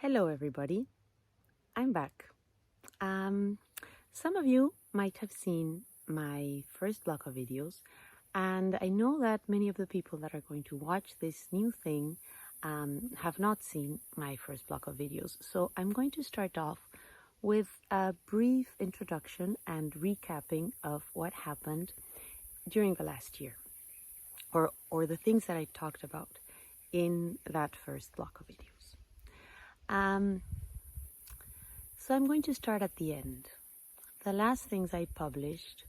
Hello, everybody. I'm back. Some of you might have seen my first block of videos, and I know that many of the people that are going to watch this new thing have not seen my first block of videos. So I'm going to start off with a brief introduction and recapping of what happened during the last year, or the things that I talked about in that first block of videos. So I'm going to start at the end. The last things I published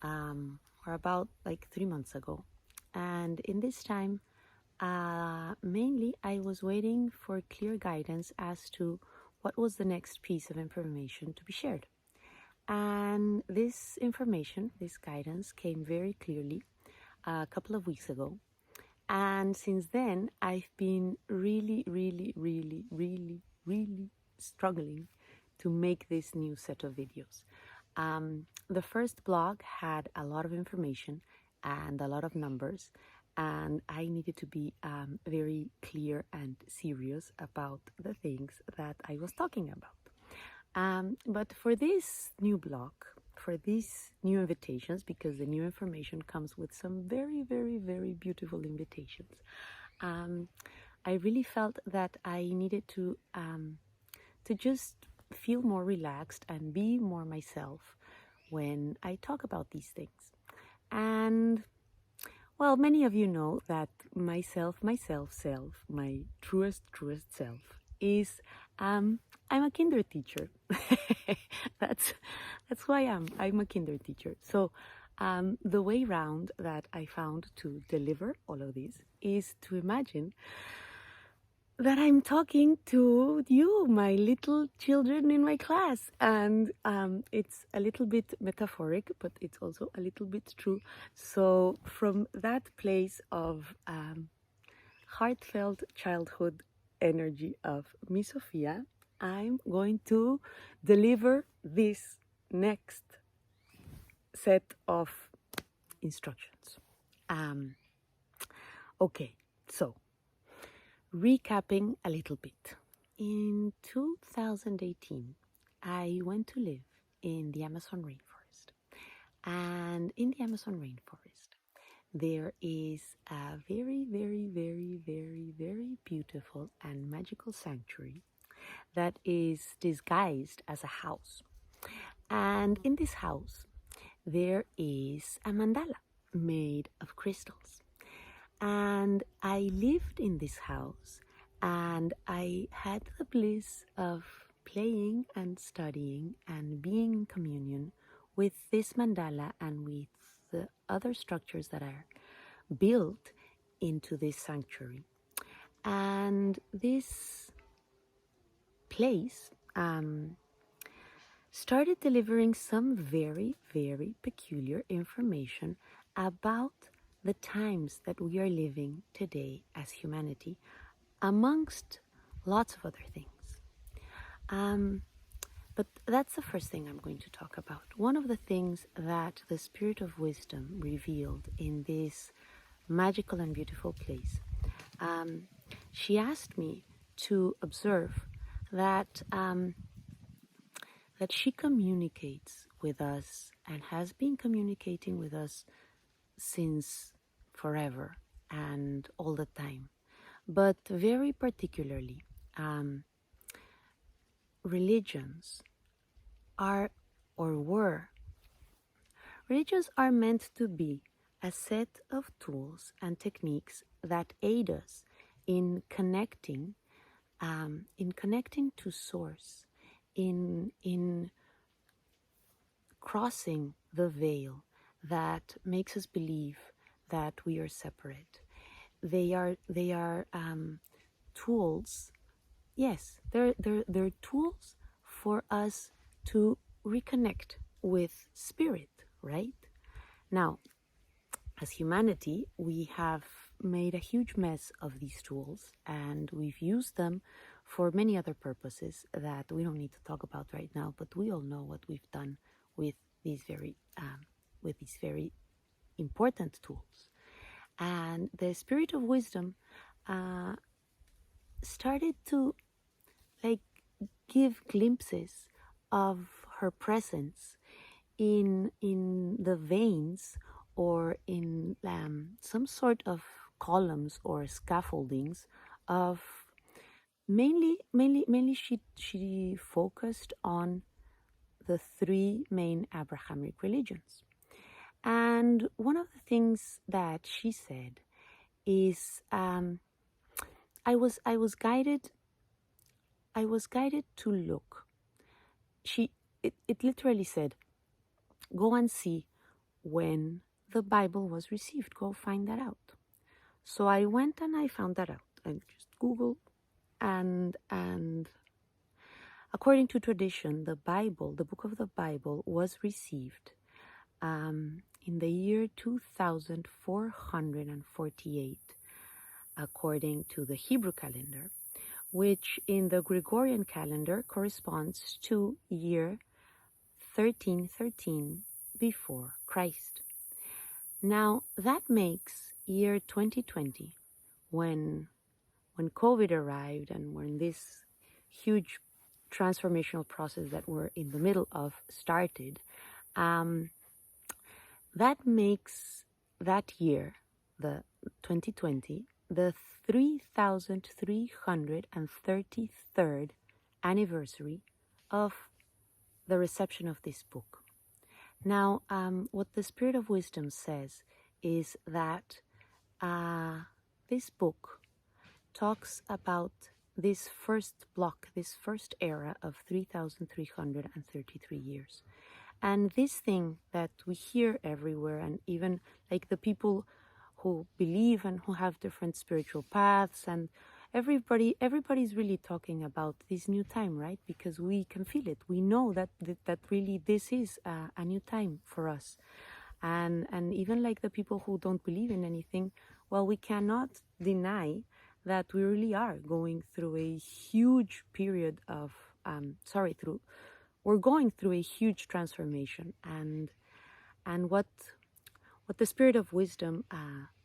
were about like 3 months ago. And in this time, mainly I was waiting for clear guidance as to what was the next piece of information to be shared. And this information, this guidance, came very clearly a couple of weeks ago. And since then, I've been really struggling to make this new set of videos. The first blog had a lot of information and a lot of numbers, and I needed to be very clear and serious about the things that I was talking about. But for this new blog, for these new invitations, because the new information comes with some very beautiful invitations, I really felt that I needed to just feel more relaxed and be more myself when I talk about these things. And well, many of you know that my truest self is I'm a kinder teacher. that's who I am. I'm a kinder teacher. So the way round that I found to deliver all of this is to imagine that I'm talking to you, my little children in my class. And it's a little bit metaphoric, but it's also a little bit true. So from that place of heartfelt childhood energy of Miss Sophia, I'm going to deliver this next set of instructions. Okay, so recapping a little bit. In 2018, I went to live in the Amazon rainforest. And in the Amazon rainforest, there is a very beautiful and magical sanctuary that is disguised as a house. And in this house, there is a mandala made of crystals. And I lived in this house, and I had the bliss of playing and studying and being in communion with this mandala and with the other structures that are built into this sanctuary. And this place started delivering some very peculiar information about the times that we are living today as humanity, amongst lots of other things. But that's the first thing I'm going to talk about. One of the things that the Spirit of Wisdom revealed in this magical and beautiful place, she asked me to observe that that she communicates with us and has been communicating with us since forever and all the time. But very particularly, religions are meant to be a set of tools and techniques that aid us in connecting to source, in crossing the veil that makes us believe that we are separate. They are tools. Yes, they're tools for us to reconnect with spirit, right? Now, as humanity, we have made a huge mess of these tools, and we've used them for many other purposes that we don't need to talk about right now, but we all know what we've done with these very important tools. And the Spirit of Wisdom started to like give glimpses of her presence in the veins or in some sort of columns or scaffoldings of mainly she focused on the three main Abrahamic religions. And one of the things that she said is I was guided to look. It literally said, go and see when the Bible was received. Go find that out. So I went and I found that out. I just Googled, and according to tradition, the Bible, the book of the Bible, was received in the year 2448, according to the Hebrew calendar, which in the Gregorian calendar corresponds to year 1313 before Christ. Now that makes year 2020, when COVID arrived and when this huge transformational process that we're in the middle of started, that makes that year, the 2020, the 3333rd anniversary of the reception of this book. Now, what the Spirit of Wisdom says is that this book talks about this first block, this first era of 3,333 years. And this thing that we hear everywhere, and even like the people who believe and who have different spiritual paths, and everybody's really talking about this new time, right? Because we can feel it. We know that really this is a new time for us. And even like the people who don't believe in anything, well, we cannot deny that we really are going through a huge period of we're going through a huge transformation. And what the Spirit of Wisdom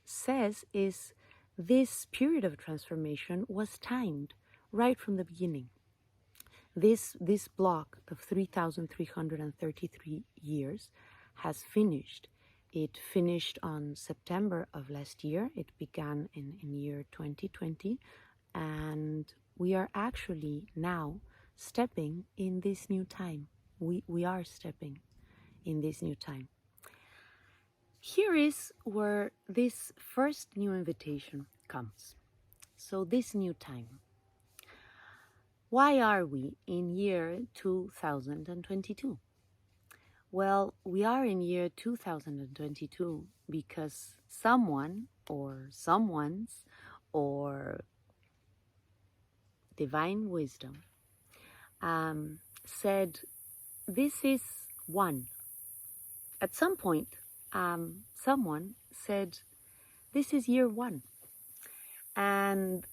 says is this period of transformation was timed right from the beginning. This block of 3,333 years has finished. It finished on September of last year. It began in year 2020. And we are actually now stepping in this new time. We are stepping in this new time. Here is where this first new invitation comes. So this new time. Why are we in year 2022? Well, we are in year 2022 because someone or someone's or divine wisdom said this is one. At some point, someone said this is year one. And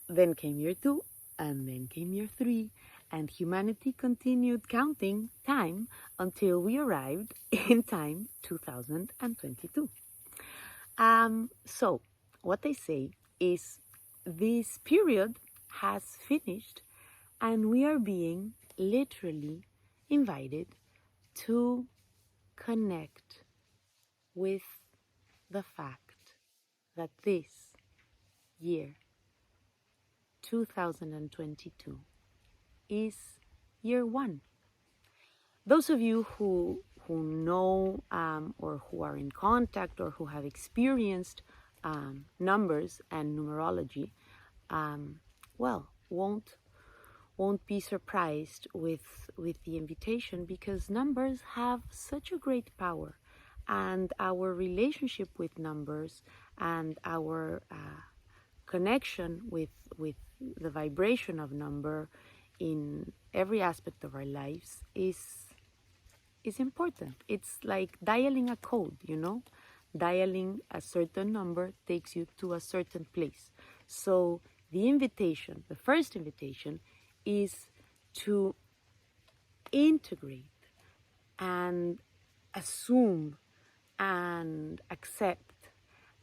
then came year two, and then came year three, and humanity continued counting time until we arrived in time 2022. So what they say is this period has finished, and we are being literally invited to connect with the fact that this year 2022 is year one. Those of you who know or who are in contact or who have experienced numbers and numerology, well, won't be surprised with the invitation, because numbers have such a great power, and our relationship with numbers and our connection with the vibration of number in every aspect of our lives is important. It's like dialing a code, you know? Dialing a certain number takes you to a certain place. So the invitation, the first invitation, is to integrate and assume and accept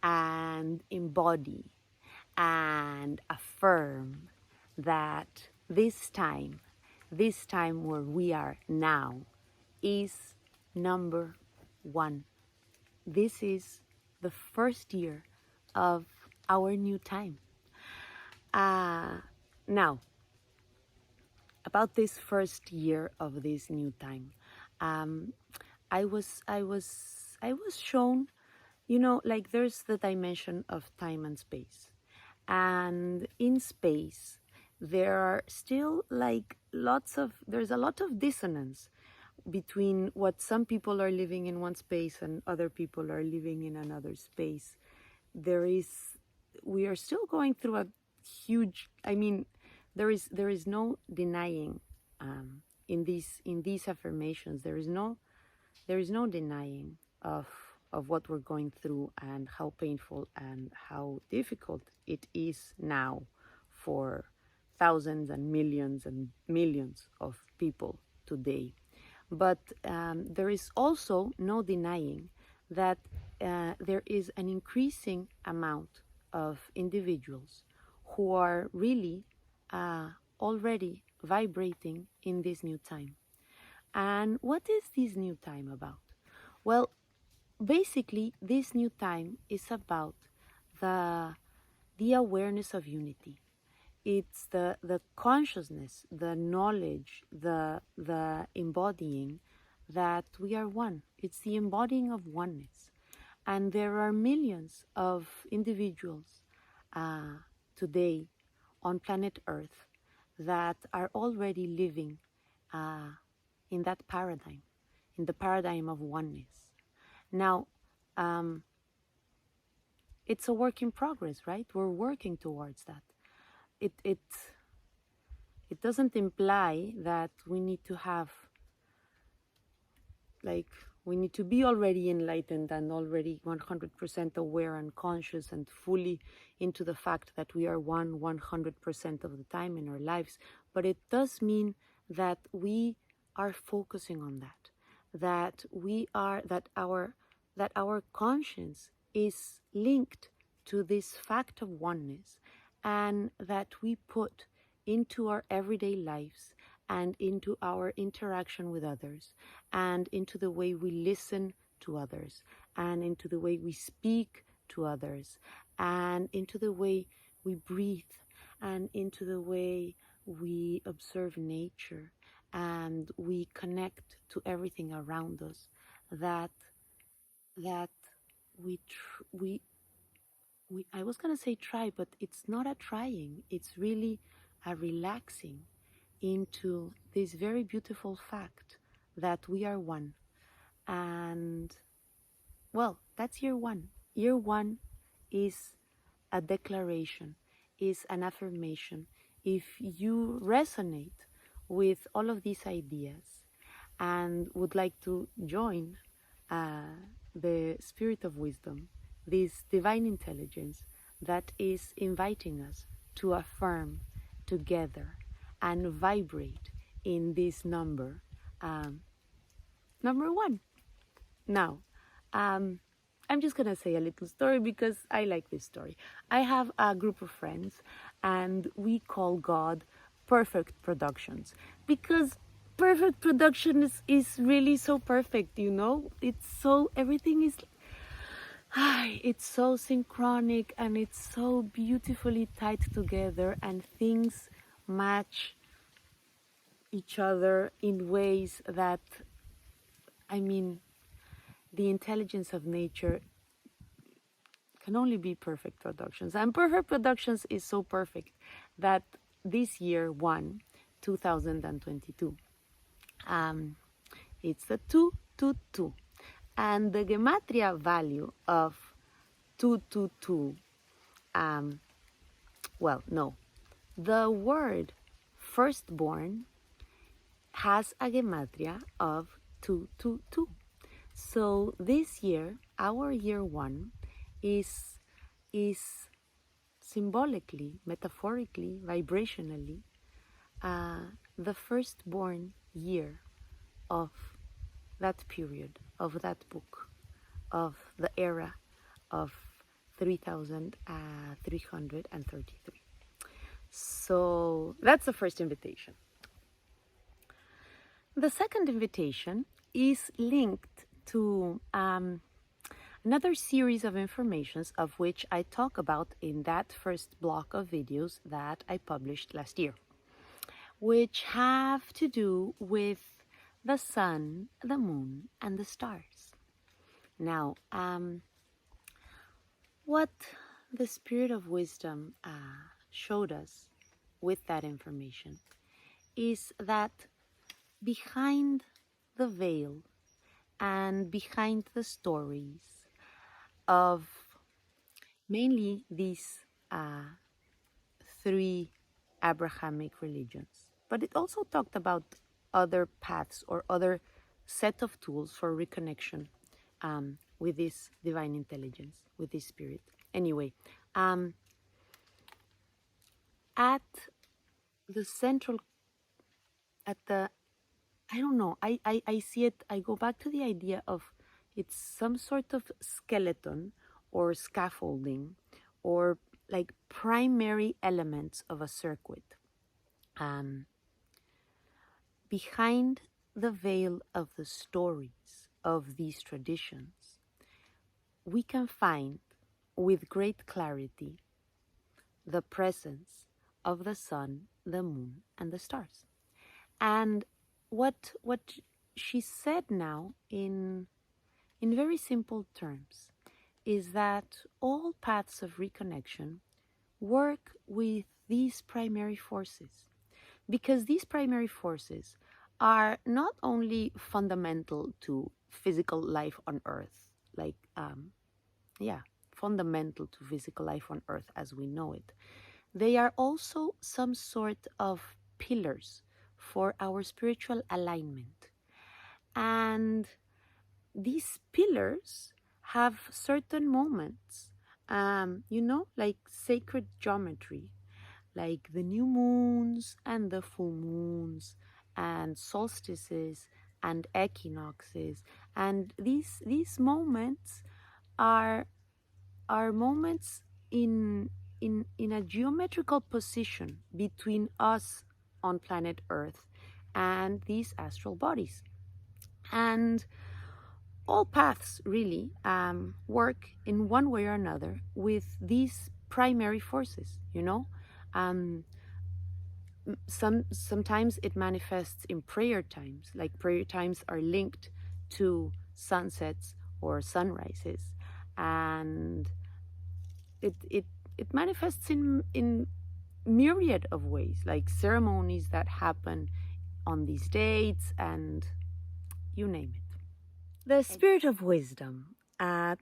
and embody and affirm that this time where we are now, is number one. This is the first year of our new time. Now, about this first year of this new time, um, I was shown, like there's the dimension of time and space, and in space there are still like there's a lot of dissonance between what some people are living in one space and other people are living in another space. We are still going through a huge, there is no denying, in these affirmations, there is no denying of what we're going through and how painful and how difficult it is now for thousands and millions of people today. But there is also no denying that there is an increasing amount of individuals who are really already vibrating in this new time. And what is this new time about? Well, basically, this new time is about the awareness of unity. It's the consciousness, the knowledge, the embodying that we are one. It's the embodying of oneness. And there are millions of individuals today on planet Earth that are already living in that paradigm, in the paradigm of oneness. Now, it's a work in progress, right? We're working towards that. It doesn't imply that we need to have, we need to be already enlightened and already 100% aware and conscious and fully into the fact that we are 100% of the time in our lives. But it does mean that we are focusing on that our conscience is linked to this fact of oneness, and that we put into our everyday lives and into our interaction with others and into the way we listen to others and into the way we speak to others and into the way we breathe and into the way we observe nature and we connect to everything around us, that we I was going to say try, but it's not a trying, it's really a relaxing into this very beautiful fact that we are one. And well, that's year one. Year one is a declaration, is an affirmation. If you resonate with all of these ideas and would like to join the spirit of wisdom, this divine intelligence that is inviting us to affirm together and vibrate in this number one. Now, I'm just gonna say a little story because I like this story. I have a group of friends and we call God Perfect Productions, because perfect production is really so perfect, it's so, everything is it's so synchronic and it's so beautifully tied together, and things match each other in ways that, the intelligence of nature can only be perfect productions. And perfect productions is so perfect that this year, 2022, it's the 222. And the gematria value of 222, the word firstborn has a gematria of 222. So this year, our year one is symbolically, metaphorically, vibrationally, the firstborn year of that period, of that book, of the era of 3,333. So that's the first invitation. The second invitation is linked to another series of informations of which I talk about in that first block of videos that I published last year, which have to do with the sun, the moon, and the stars. Now, what the Spirit of Wisdom showed us with that information is that behind the veil and behind the stories of mainly these three Abrahamic religions, but it also talked about other paths or other set of tools for reconnection with this divine intelligence, with this spirit. Anyway, at the central, at the, I don't know, I see it, I go back to the idea of it's some sort of skeleton or scaffolding or like primary elements of a circuit. Behind the veil of the stories of these traditions, we can find with great clarity the presence of the sun, the moon, and the stars. And what she said now in very simple terms is that all paths of reconnection work with these primary forces, because these primary forces are not only fundamental to physical life on earth, like fundamental to physical life on earth as we know it. They are also some sort of pillars for our spiritual alignment. And these pillars have certain moments, like sacred geometry, like the new moons and the full moons and solstices and equinoxes. And these moments are moments in a geometrical position between us on planet Earth and these astral bodies. And all paths really work in one way or another with these primary forces, sometimes it manifests in prayer times, like prayer times are linked to sunsets or sunrises, and it manifests in myriad of ways, like ceremonies that happen on these dates, and you name it. The Spirit of Wisdom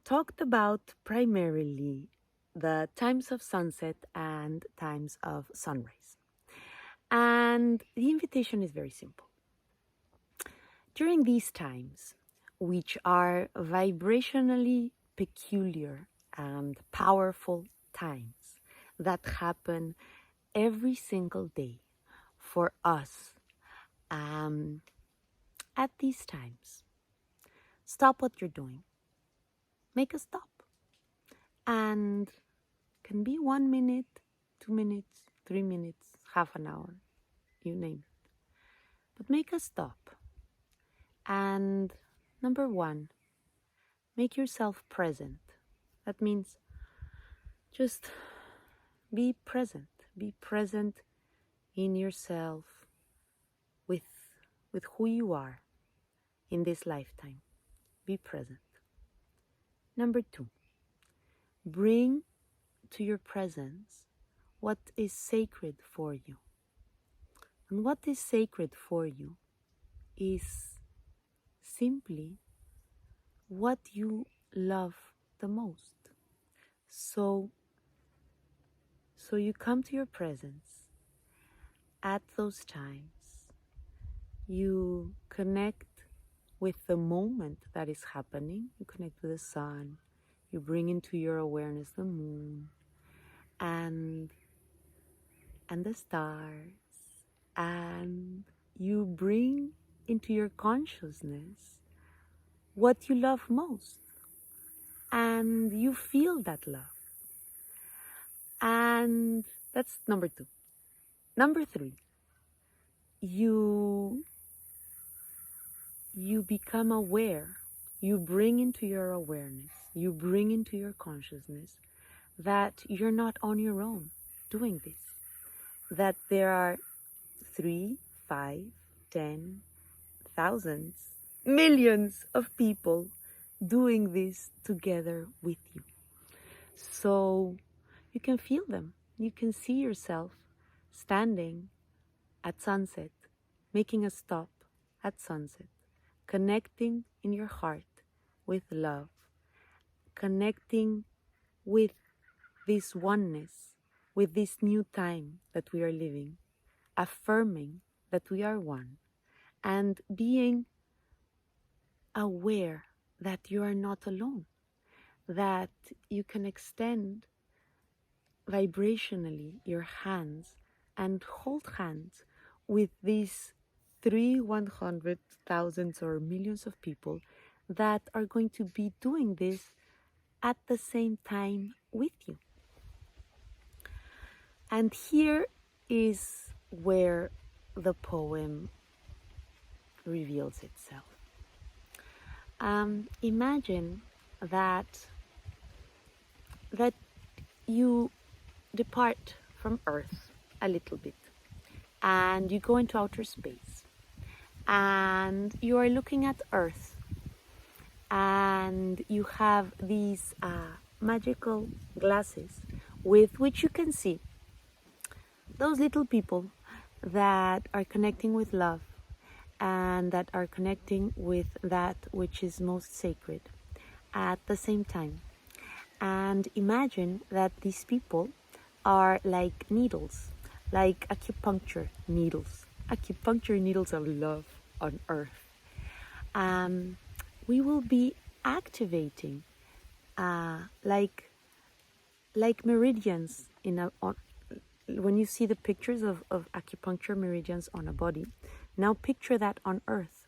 talked about primarily the times of sunset and times of sunrise. And the invitation is very simple. During these times, which are vibrationally peculiar and powerful times that happen every single day for us, at these times, stop what you're doing. Make a stop. And can be 1 minute, 2 minutes, 3 minutes, half an hour, you name it. But make a stop. And number one, make yourself present. That means just be present. Be present in yourself with who you are in this lifetime. Be present. Number two, bring to your presence what is sacred for you. And what is sacred for you is simply what you love the most. So you come to your presence at those times. You connect with the moment that is happening. You connect with the sun. You bring into your awareness the moon and the stars. And you bring into your consciousness what you love most. And you feel that love. And that's number two. Number 3, you become aware. You bring into your awareness, you bring into your consciousness that you're not on your own doing this. That there are 3, 5, 10, thousands, millions of people doing this together with you. So you can feel them. You can see yourself standing at sunset, making a stop at sunset, connecting in your heart with love, connecting with this oneness, with this new time that we are living, affirming that we are one, and being aware that you are not alone, that you can extend vibrationally your hands and hold hands with these 100,000 or millions of people that are going to be doing this at the same time with you. And here is where the poem reveals itself. Imagine that you depart from Earth a little bit and you go into outer space and you are looking at Earth and you have these magical glasses with which you can see those little people that are connecting with love and that are connecting with that which is most sacred at the same time. And imagine that these people are like needles, like acupuncture needles of love on Earth. We will be activating like meridians when you see the pictures of acupuncture meridians on a body. Now picture that on Earth,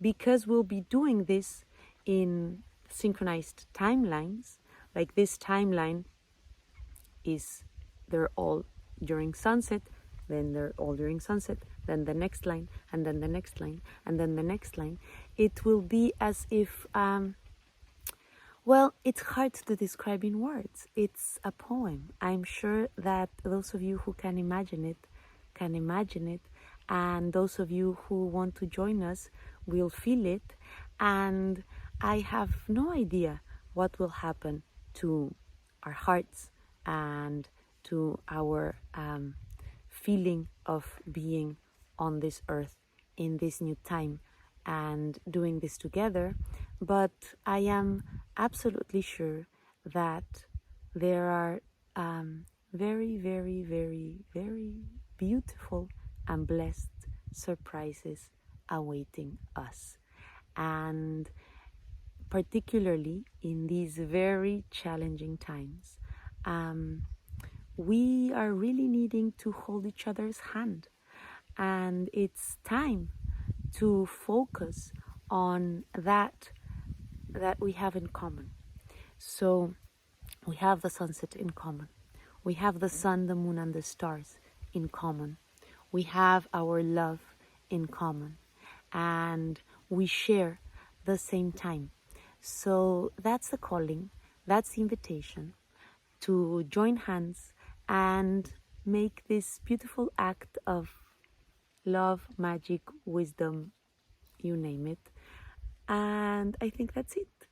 because we'll be doing this in synchronized timelines. Like this timeline they're all during sunset, then they're all during sunset, then the next line, and then the next line, and then the next line. It will be as if, well, it's hard to describe in words. It's a poem. I'm sure that those of you who can imagine it, and those of you who want to join us will feel it. And I have no idea what will happen to our hearts and to our feeling of being on this earth in this new time and doing this together. But I am absolutely sure that there are very, very, very, very beautiful and blessed surprises awaiting us. And particularly in these very challenging times, we are really needing to hold each other's hand. And it's time to focus on that we have in common. So we have the sunset in common. We have the sun, the moon, and the stars in common. We have our love in common. And we share the same time. So that's the calling, that's the invitation to join hands and make this beautiful act of love, magic, wisdom, you name it. And I think that's it.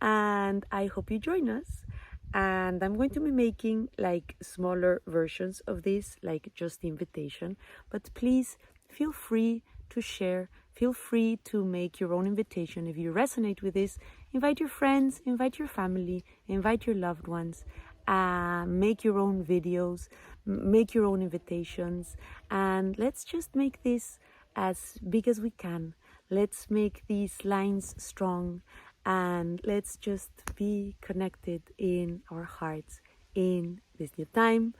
And I hope you join us. And I'm going to be making like smaller versions of this, like just the invitation. But please feel free to share. Feel free to make your own invitation. If you resonate with this, invite your friends, invite your family, invite your loved ones. Make your own videos, make your own invitations. And let's just make this as big as we can. Let's make these lines strong. And let's just be connected in our hearts in this new time.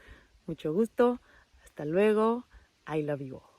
Mucho gusto. Hasta luego. I love you all.